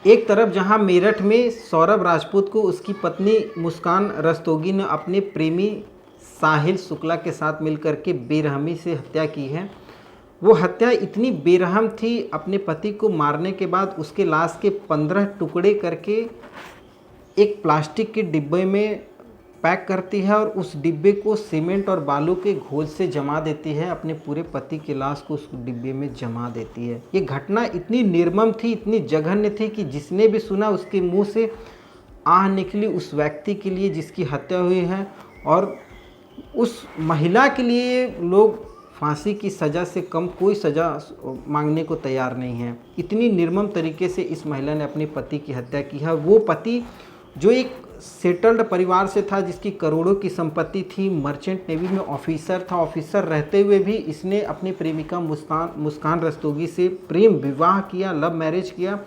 एक तरफ जहां मेरठ में सौरभ राजपूत को उसकी पत्नी मुस्कान रस्तोगी ने अपने प्रेमी साहिल शुक्ला के साथ मिलकर के बेरहमी से हत्या की है। वो हत्या इतनी बेरहम थी, अपने पति को मारने के बाद उसके लाश के 15 टुकड़े करके एक प्लास्टिक के डिब्बे में पैक करती है और उस डिब्बे को सीमेंट और बालू के घोल से जमा देती है। अपने पूरे पति की लाश को उस डिब्बे में जमा देती है। ये घटना इतनी निर्मम थी, इतनी जघन्य थी कि जिसने भी सुना उसके मुंह से आह निकली उस व्यक्ति के लिए जिसकी हत्या हुई है, और उस महिला के लिए लोग फांसी की सज़ा से कम कोई सज़ा मांगने को तैयार नहीं है। इतनी निर्मम तरीके से इस महिला ने अपने पति की हत्या की है। वो पति जो एक सेटल्ड परिवार से था, जिसकी करोड़ों की संपत्ति थी, मर्चेंट नेवी में ऑफिसर था, ऑफिसर रहते हुए भी इसने अपनी प्रेमिका मुस्कान रस्तोगी से प्रेम विवाह किया, लव मैरिज किया।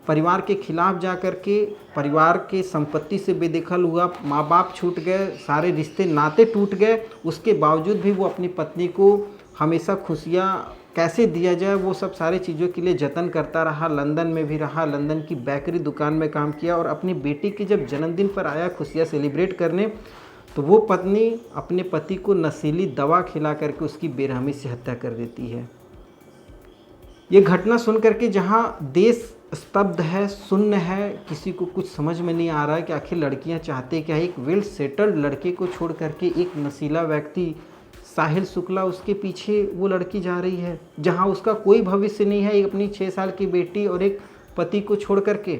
परिवार के खिलाफ जा कर के परिवार के संपत्ति से बेदखल हुआ, माँ बाप छूट गए, सारे रिश्ते नाते टूट गए। उसके बावजूद भी वो अपनी पत्नी को हमेशा खुशियाँ कैसे दिया जाए वो सब सारी चीज़ों के लिए जतन करता रहा। लंदन में भी रहा, लंदन की बेकरी दुकान में काम किया, और अपनी बेटी के जब जन्मदिन पर आया खुशियाँ सेलिब्रेट करने, तो वो पत्नी अपने पति को नशीली दवा खिला करके उसकी बेरहमी से हत्या कर देती है। ये घटना सुन करके जहाँ देश स्तब्ध है, शून्य है, किसी को कुछ समझ में नहीं आ रहा है कि आखिर लड़कियां चाहते क्या। एक वेल सेटल्ड लड़के को छोड़ करके एक नशीला व्यक्ति साहिल शुक्ला, उसके पीछे वो लड़की जा रही है जहां उसका कोई भविष्य नहीं है, एक अपनी 6 साल की बेटी और एक पति को छोड़ करके।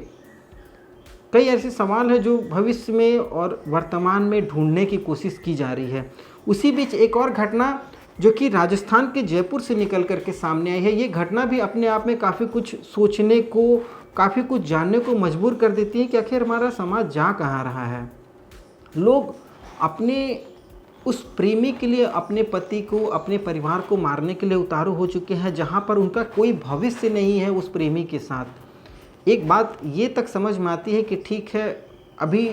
कई ऐसे सवाल हैं जो भविष्य में और वर्तमान में ढूंढने की कोशिश की जा रही है। उसी बीच एक और घटना जो कि राजस्थान के जयपुर से निकल करके सामने आई है। ये घटना भी अपने आप में काफ़ी कुछ सोचने को, काफ़ी कुछ जानने को मजबूर कर देती है कि आखिर हमारा समाज जा कहाँ रहा है। लोग अपने उस प्रेमी के लिए, अपने पति को, अपने परिवार को मारने के लिए उतारू हो चुके हैं, जहाँ पर उनका कोई भविष्य नहीं है उस प्रेमी के साथ। एक बात ये तक समझ में आती है कि ठीक है, अभी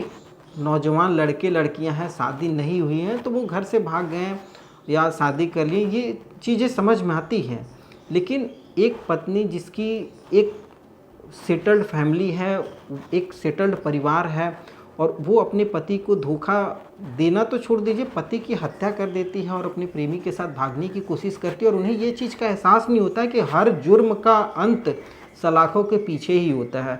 नौजवान लड़के लड़कियां हैं, शादी नहीं हुई हैं, तो वो घर से भाग गए हैं या शादी कर लिए, ये चीज़ें समझ में आती हैं। लेकिन एक पत्नी जिसकी एक सेटल्ड फैमिली है, एक सेटल्ड परिवार है, और वो अपने पति को धोखा देना तो छोड़ दीजिए, पति की हत्या कर देती है और अपने प्रेमी के साथ भागने की कोशिश करती है, और उन्हें ये चीज़ का एहसास नहीं होता है कि हर जुर्म का अंत सलाखों के पीछे ही होता है।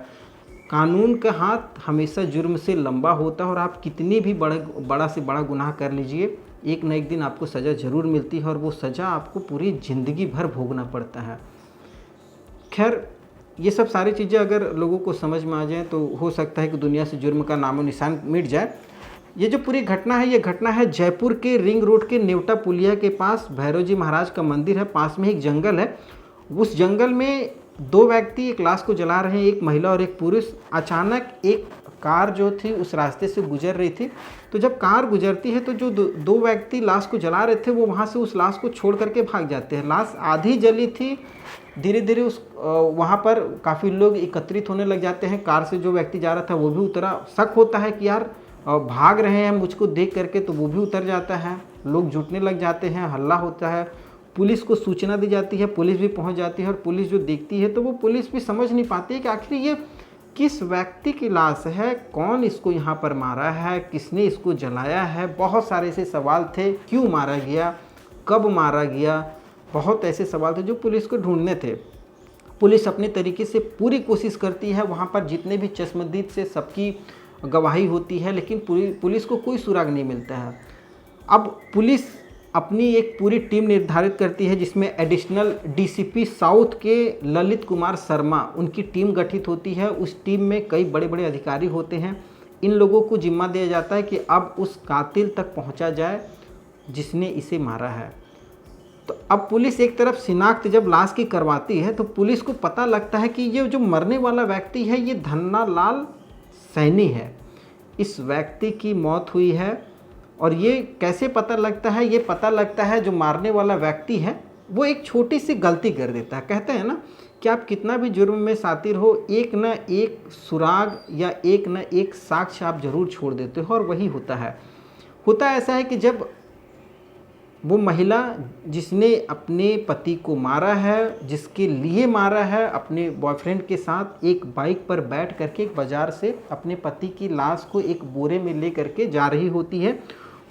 कानून का हाथ हमेशा जुर्म से लंबा होता है, और आप कितनी भी बड़ा से बड़ा गुनाह कर लीजिए, एक न एक दिन आपको सज़ा ज़रूर मिलती है, और वो सज़ा आपको पूरी ज़िंदगी भर भोगना पड़ता है। खैर, ये सब सारी चीज़ें अगर लोगों को समझ में आ जाएँ तो हो सकता है कि दुनिया से जुर्म का नामो निशान मिट जाए। ये जो पूरी घटना है, ये घटना है जयपुर के रिंग रोड के नेवटा पुलिया के पास। भैरव जी महाराज का मंदिर है, पास में एक जंगल है। उस जंगल में 2 व्यक्ति एक लाश को जला रहे हैं, एक महिला और एक पुरुष। अचानक एक कार जो थी उस रास्ते से गुजर रही थी, तो जब कार गुजरती है तो जो 2 व्यक्ति लाश को जला रहे थे वो वहाँ से उस लाश को छोड़ करके भाग जाते हैं। लाश आधी जली थी। धीरे धीरे उस वहाँ पर काफ़ी लोग एकत्रित होने लग जाते हैं। कार से जो व्यक्ति जा रहा था वो भी उतरा। शक होता है कि यार भाग रहे हैं मुझको देख करके, तो वो भी उतर जाता है। लोग जुटने लग जाते हैं, हल्ला होता है, पुलिस को सूचना दी जाती है, पुलिस भी पहुंच जाती है, और पुलिस जो देखती है तो वो पुलिस भी समझ नहीं पाती है कि आखिर ये किस व्यक्ति की लाश है, कौन इसको यहाँ पर मारा है, किसने इसको जलाया है। बहुत सारे ऐसे सवाल थे, क्यों मारा गया, कब मारा गया, बहुत ऐसे सवाल थे जो पुलिस को ढूंढने थे। पुलिस अपने तरीके से पूरी कोशिश करती है, वहाँ पर जितने भी चश्मदीद से सबकी गवाही होती है, लेकिन पुलिस को कोई सुराग नहीं मिलता है। अब पुलिस अपनी एक पूरी टीम निर्धारित करती है, जिसमें एडिशनल डीसीपी साउथ के ललित कुमार शर्मा, उनकी टीम गठित होती है। उस टीम में कई बड़े बड़े अधिकारी होते हैं। इन लोगों को जिम्मा दिया जाता है कि अब उस कातिल तक पहुंचा जाए जिसने इसे मारा है। तो अब पुलिस एक तरफ शिनाख्त जब लाश की करवाती है, तो पुलिस को पता लगता है कि ये जो मरने वाला व्यक्ति है ये धन्ना लाल सैनी है। इस व्यक्ति की मौत हुई है। और ये कैसे पता लगता है? ये पता लगता है जो मारने वाला व्यक्ति है वो एक छोटी सी गलती कर देता है। कहते हैं ना कि आप कितना भी जुर्म में शातिर हो, एक न एक सुराग या एक न एक साक्ष्य आप जरूर छोड़ देते हो, और वही होता है। होता ऐसा है कि जब वो महिला जिसने अपने पति को मारा है, जिसके लिए मारा है, अपने बॉयफ्रेंड के साथ एक बाइक पर बैठ करके एक बाज़ार से अपने पति की लाश को एक बोरे में ले करके जा रही होती है।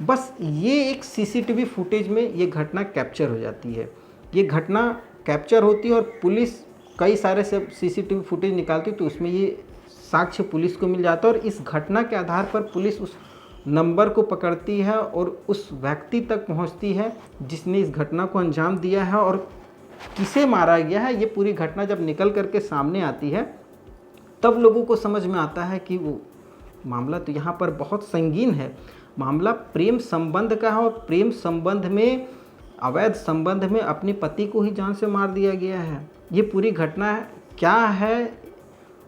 बस ये एक सीसीटीवी फुटेज में ये घटना कैप्चर हो जाती है। ये घटना कैप्चर होती है और पुलिस कई सारे सब सीसीटीवी फुटेज निकालती है, तो उसमें ये साक्ष्य पुलिस को मिल जाता है और इस घटना के आधार पर पुलिस उस नंबर को पकड़ती है और उस व्यक्ति तक पहुंचती है जिसने इस घटना को अंजाम दिया है और किसे मारा गया है। ये पूरी घटना जब निकल करके सामने आती है तब लोगों को समझ में आता है कि वो मामला तो यहाँ पर बहुत संगीन है। मामला प्रेम संबंध का है और प्रेम संबंध में, अवैध संबंध में अपने पति को ही जान से मार दिया गया है। ये पूरी घटना क्या है,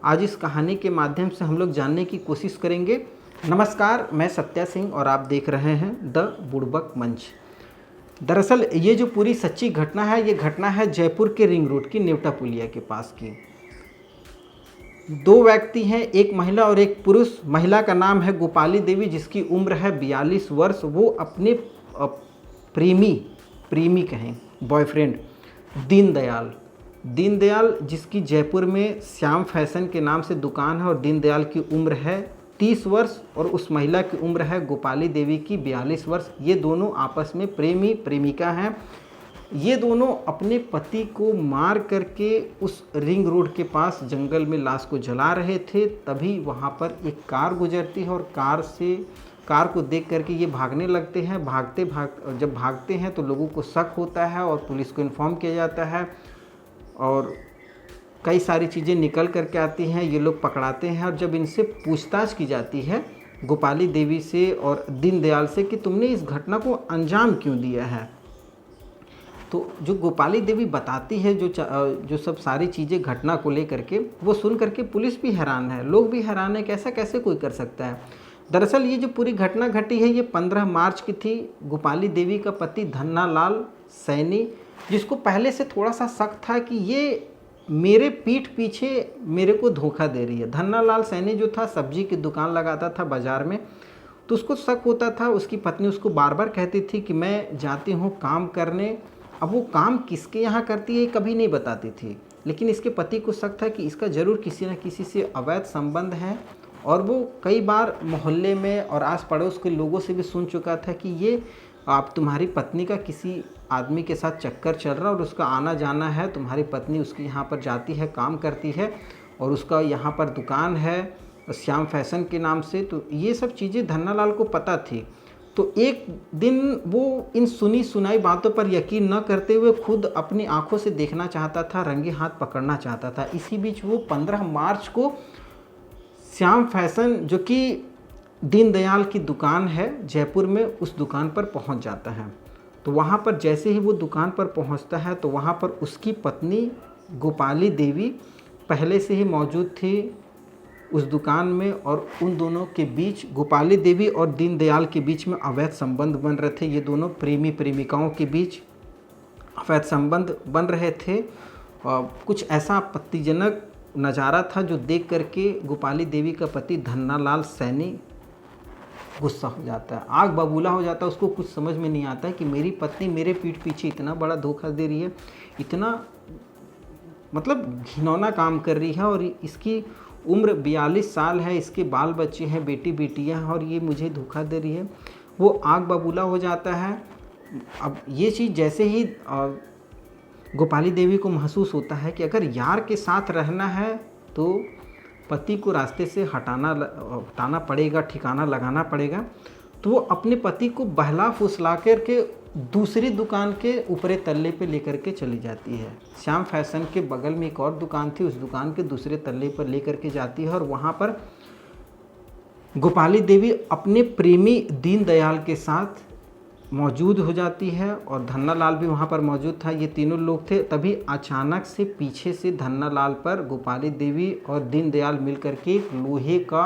आज इस कहानी के माध्यम से हम लोग जानने की कोशिश करेंगे। नमस्कार, मैं सत्या सिंह और आप देख रहे हैं द बुड़बक मंच। दरअसल ये जो पूरी सच्ची घटना है, ये घटना है जयपुर के रिंग रोड की नेवटा पुलिया के पास की। दो व्यक्ति हैं, एक महिला और एक पुरुष। महिला का नाम है गोपाली देवी, जिसकी उम्र है 42 वर्ष। वो अपने प्रेमी कहें, बॉयफ्रेंड दीनदयाल जिसकी जयपुर में श्याम फैशन के नाम से दुकान है और दीनदयाल की उम्र है 30 वर्ष और उस महिला की उम्र है गोपाली देवी की 42 वर्ष। ये दोनों आपस में प्रेमी प्रेमिका हैं। ये दोनों अपने पति को मार करके उस रिंग रोड के पास जंगल में लाश को जला रहे थे। तभी वहाँ पर एक कार गुजरती है और कार को देख करके ये भागने लगते हैं। जब भागते हैं तो लोगों को शक होता है और पुलिस को इन्फॉर्म किया जाता है और कई सारी चीज़ें निकल करके आती हैं। ये लोग पकड़ाते हैं और जब इनसे पूछताछ की जाती है गोपाली देवी से और दीनदयाल से कि तुमने इस घटना को अंजाम क्यों दिया है, तो जो गोपाली देवी बताती है जो सब सारी चीज़ें घटना को लेकर के, वो सुन करके पुलिस भी हैरान है, लोग भी हैरान है कि ऐसा कैसे कोई कर सकता है। दरअसल ये जो पूरी घटना घटी है ये 15 मार्च की थी। गोपाली देवी का पति धन्नालाल सैनी, जिसको पहले से थोड़ा सा शक था कि ये मेरे पीठ पीछे मेरे को धोखा दे रही है। धन्नालाल सैनी जो था सब्जी की दुकान लगाता था बाज़ार में, तो उसको शक होता था। उसकी पत्नी उसको बार बार कहती थी कि मैं जाती हूँ काम करने। अब वो काम किसके यहाँ करती है ये कभी नहीं बताती थी, लेकिन इसके पति को शक था कि इसका ज़रूर किसी न किसी से अवैध संबंध है। और वो कई बार मोहल्ले में और आस पड़ोस के लोगों से भी सुन चुका था कि ये आप तुम्हारी पत्नी का किसी आदमी के साथ चक्कर चल रहा और उसका आना जाना है। तुम्हारी पत्नी उसके यहाँ पर जाती है, काम करती है और उसका यहाँ पर दुकान है श्याम फैशन के नाम से। तो ये सब चीज़ें धन्नालाल को पता थी। तो एक दिन वो इन सुनी सुनाई बातों पर यकीन न करते हुए खुद अपनी आंखों से देखना चाहता था, रंगे हाथ पकड़ना चाहता था। इसी बीच वो 15 मार्च को श्याम फैशन, जो कि दीनदयाल की दुकान है जयपुर में, उस दुकान पर पहुंच जाता है। तो वहाँ पर जैसे ही वो दुकान पर पहुंचता है तो वहाँ पर उसकी पत्नी गोपाली देवी पहले से ही मौजूद थी उस दुकान में और उन दोनों के बीच, गोपाली देवी और दीनदयाल के बीच में अवैध संबंध बन रहे थे। ये दोनों प्रेमी प्रेमिकाओं के बीच अवैध संबंध बन रहे थे। कुछ ऐसा आपत्तिजनक नज़ारा था जो देख करके गोपाली देवी का पति धन्नालाल सैनी गुस्सा हो जाता है, आग बबूला हो जाता है। उसको कुछ समझ में नहीं आता है कि मेरी पत्नी मेरे पीठ पीछे इतना बड़ा धोखा दे रही है, इतना मतलब घिनौना काम कर रही है और इसकी उम्र 42 साल है, इसके बाल बच्चे हैं, बेटी बेटियां हैं और ये मुझे धोखा दे रही है। वो आग बबूला हो जाता है। अब ये चीज़ जैसे ही गोपाली देवी को महसूस होता है कि अगर यार के साथ रहना है तो पति को रास्ते से हटाना पड़ेगा, ठिकाना लगाना पड़ेगा, तो वो अपने पति को बहला फुसला करके दूसरी दुकान के ऊपरी तल्ले पे लेकर के चली जाती है। श्याम फैशन के बगल में एक और दुकान थी, उस दुकान के दूसरे तल्ले पर लेकर के जाती है और वहाँ पर गोपाली देवी अपने प्रेमी दीनदयाल के साथ मौजूद हो जाती है और धन्नालाल भी वहाँ पर मौजूद था। ये तीनों लोग थे। तभी अचानक से पीछे से धन्नालाल पर गोपाली देवी और दीनदयाल मिलकर के लोहे का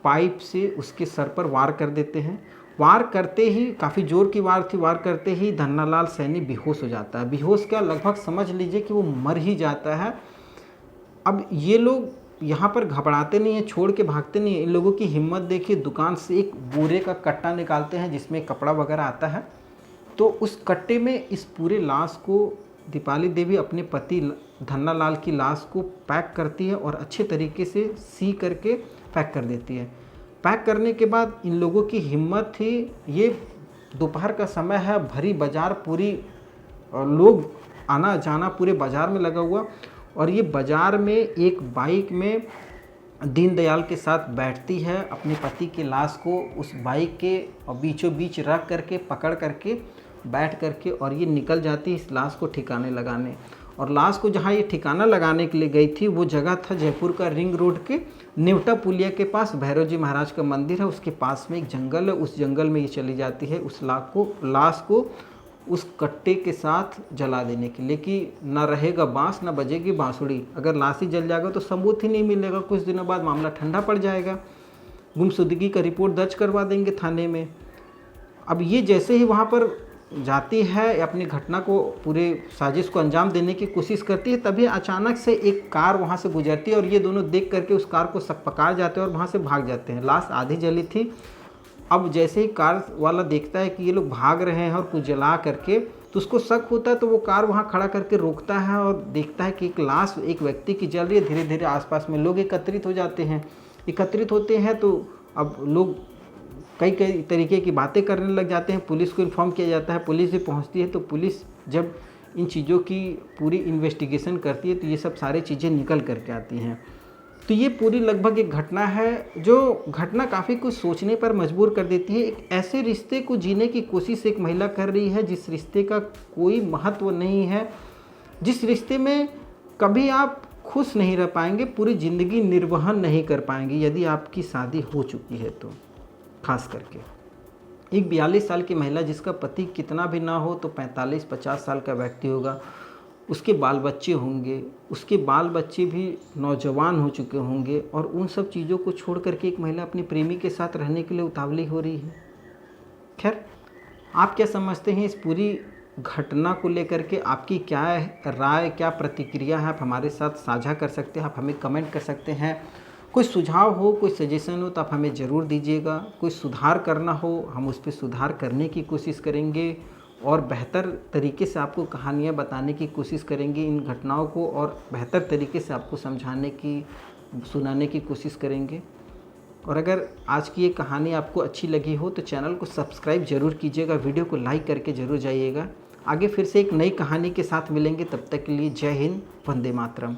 पाइप से उसके सर पर वार कर देते हैं। वार करते ही, काफ़ी जोर की वार थी, वार करते ही धन्नालाल सैनी बेहोश हो जाता है। बेहोश क्या, लगभग समझ लीजिए कि वो मर ही जाता है। अब ये लोग यहाँ पर घबराते नहीं हैं, छोड़ के भागते नहीं हैं। इन लोगों की हिम्मत देखिए, दुकान से एक बोरे का कट्टा निकालते हैं जिसमें कपड़ा वगैरह आता है तो उस कट्टे में इस पूरे लाश को दीपाली देवी अपने पति धन्ना लाल की लाश को पैक करती है और अच्छे तरीके से सी करके पैक कर देती है। पैक करने के बाद इन लोगों की हिम्मत थी, ये दोपहर का समय है, भरी बाज़ार, पूरी लोग आना जाना पूरे बाज़ार में लगा हुआ, और ये बाज़ार में एक बाइक में दीनदयाल के साथ बैठती है, अपने पति की लाश को उस बाइक के बीचों बीच रख करके पकड़ करके बैठ करके, और ये निकल जाती है इस लाश को ठिकाने लगाने। और लाश को जहाँ ये ठिकाना लगाने के लिए गई थी वो जगह था जयपुर का रिंग रोड के नेवटा पुलिया के पास, भैरव जी महाराज का मंदिर है, उसके पास में एक जंगल है, उस जंगल में ये चली जाती है उस लाश को उस कट्टे के साथ जला देने के लिए कि ना रहेगा बांस ना बजेगी बांसुड़ी। अगर लाश ही जल जाएगा तो सबूत ही नहीं मिलेगा, कुछ दिनों बाद मामला ठंडा पड़ जाएगा, गुमशुदगी का रिपोर्ट दर्ज करवा देंगे थाने में। अब ये जैसे ही वहाँ पर जाती है, अपनी घटना को पूरे साजिश को अंजाम देने की कोशिश करती है, तभी अचानक से एक कार वहाँ से गुजरती है और ये दोनों देख करके उस कार को सब पकड़ जाते हैं और वहाँ से भाग जाते हैं। लाश आधी जली थी। अब जैसे ही कार वाला देखता है कि ये लोग भाग रहे हैं और कुछ जला करके, तो उसको शक होता है, तो वो कार वहाँ खड़ा करके रोकता है और देखता है कि एक लाश एक व्यक्ति की जल रही है। धीरे धीरे आसपास में लोग एकत्रित हो जाते हैं। एकत्रित होते हैं तो अब लोग कई तरीके की बातें करने लग जाते हैं। पुलिस को इन्फॉर्म किया जाता है, पुलिस भी पहुंचती है। तो पुलिस जब इन चीज़ों की पूरी इन्वेस्टिगेशन करती है तो ये सब सारी चीज़ें निकल करके आती हैं। तो ये पूरी लगभग एक घटना है, जो घटना काफ़ी कुछ सोचने पर मजबूर कर देती है। एक ऐसे रिश्ते को जीने की कोशिश एक महिला कर रही है जिस रिश्ते का कोई महत्व नहीं है, जिस रिश्ते में कभी आप खुश नहीं रह पाएंगे, पूरी ज़िंदगी निर्वहन नहीं कर पाएंगे यदि आपकी शादी हो चुकी है तो। खास करके एक 42 साल की महिला जिसका पति कितना भी ना हो तो 45-50 साल का व्यक्ति होगा, उसके बाल बच्चे होंगे, उसके बाल बच्चे भी नौजवान हो चुके होंगे, और उन सब चीज़ों को छोड़ करके एक महिला अपने प्रेमी के साथ रहने के लिए उतावली हो रही है। खैर, आप क्या समझते हैं इस पूरी घटना को लेकर के? आपकी क्या राय, क्या प्रतिक्रिया है, आप हमारे साथ साझा कर सकते हैं, आप हमें कमेंट कर सकते हैं। कोई सुझाव हो, कोई सजेशन हो तो आप हमें ज़रूर दीजिएगा। कोई सुधार करना हो, हम उस पर सुधार करने की कोशिश करेंगे और बेहतर तरीके से आपको कहानियाँ बताने की कोशिश करेंगे इन घटनाओं को, और बेहतर तरीके से आपको समझाने की, सुनाने की कोशिश करेंगे। और अगर आज की ये कहानी आपको अच्छी लगी हो तो चैनल को सब्सक्राइब ज़रूर कीजिएगा, वीडियो को लाइक करके ज़रूर जाइएगा। आगे फिर से एक नई कहानी के साथ मिलेंगे, तब तक के लिए जय हिंद, वंदे मातरम।